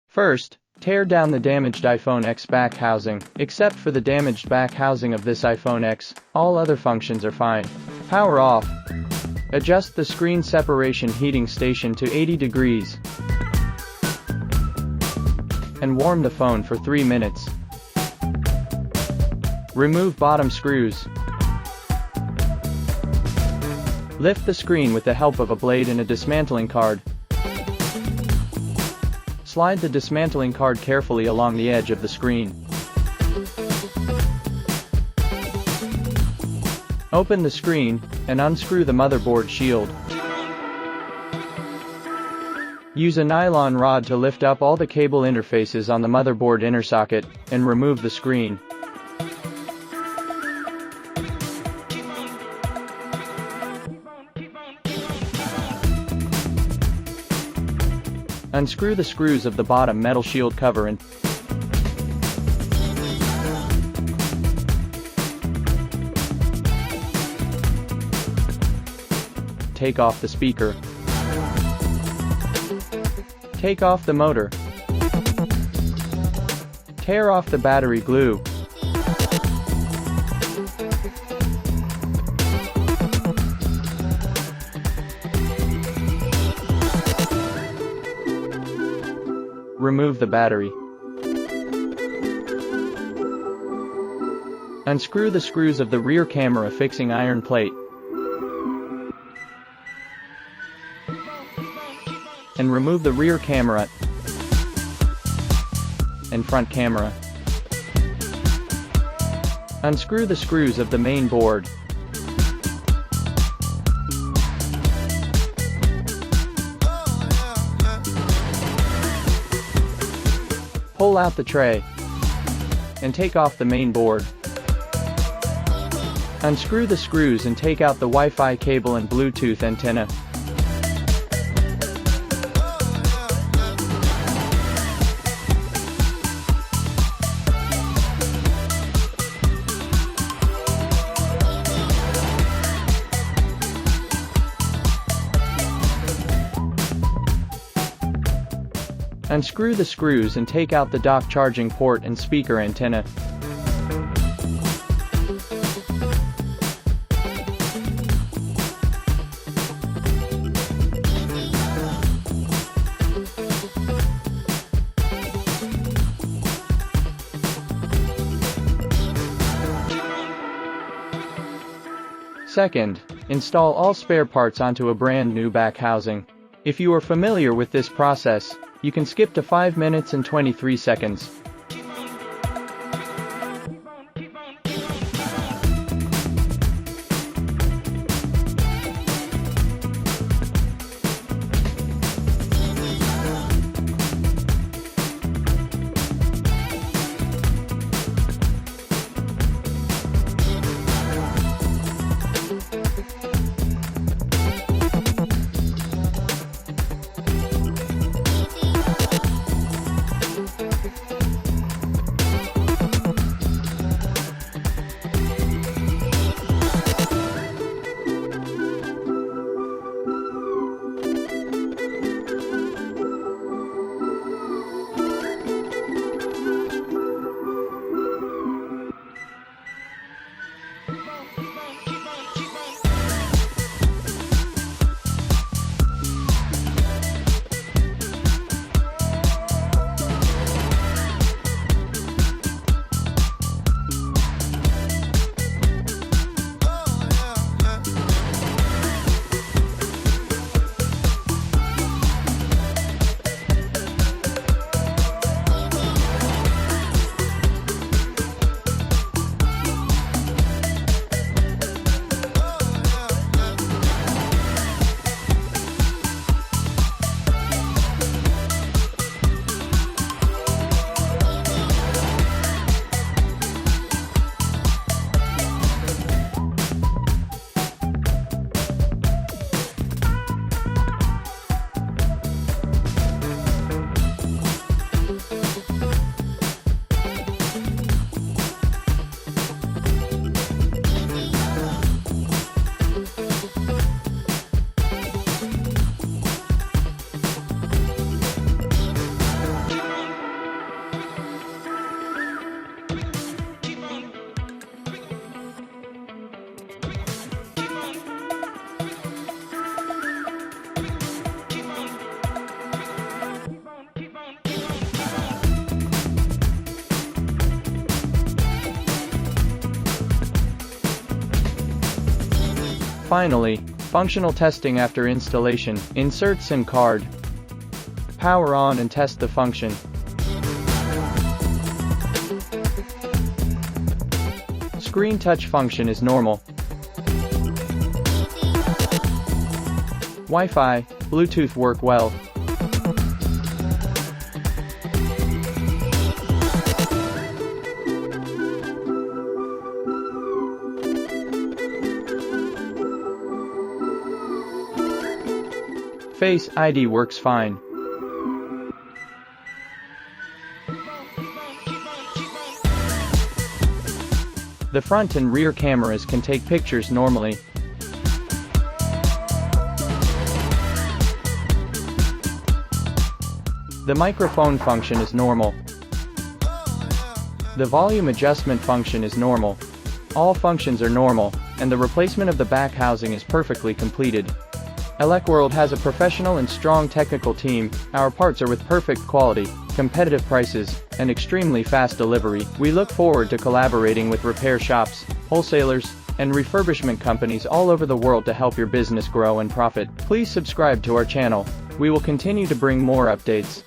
First, tear down the damaged iPhone X back housing. Except for the damaged back housing of this iPhone X, all other functions are fine. Power off. Adjust the screen separation heating station to 80 degrees. And warm the phone for 3 minutes. Remove bottom screws. Lift the screen with the help of a blade and a dismantling card. Slide the dismantling card carefully along the edge of the screen. Open the screen, and unscrew the motherboard shield. Use a nylon rod to lift up all the cable interfaces on the motherboard inner socket, and remove the screen. Unscrew the screws of the bottom metal shield cover and take off the speaker. Take off the motor. Tear off the battery glue. Remove the battery. Unscrew the screws of the rear camera fixing iron plate. And remove the rear camera and front camera. Unscrew the screws of the main board. Pull out the tray and take off the main board. Unscrew the screws and take out the Wi-Fi cable and Bluetooth antenna. Unscrew the screws and take out the dock charging port and speaker antenna. Second, install all spare parts onto a brand new back housing. If you are familiar with this process, you can skip to 5 minutes and 23 seconds. Finally, functional testing after installation. Insert SIM card. Power on and test the function. Screen touch function is normal. Wi-Fi, Bluetooth work well. Face ID works fine. The front and rear cameras can take pictures normally. The microphone function is normal. The volume adjustment function is normal. All functions are normal, and the replacement of the back housing is perfectly completed. Elecworld has a professional and strong technical team. Our parts are with perfect quality, competitive prices, and extremely fast delivery. We look forward to collaborating with repair shops, wholesalers, and refurbishment companies all over the world to help your business grow and profit. Please subscribe to our channel. We will continue to bring more updates.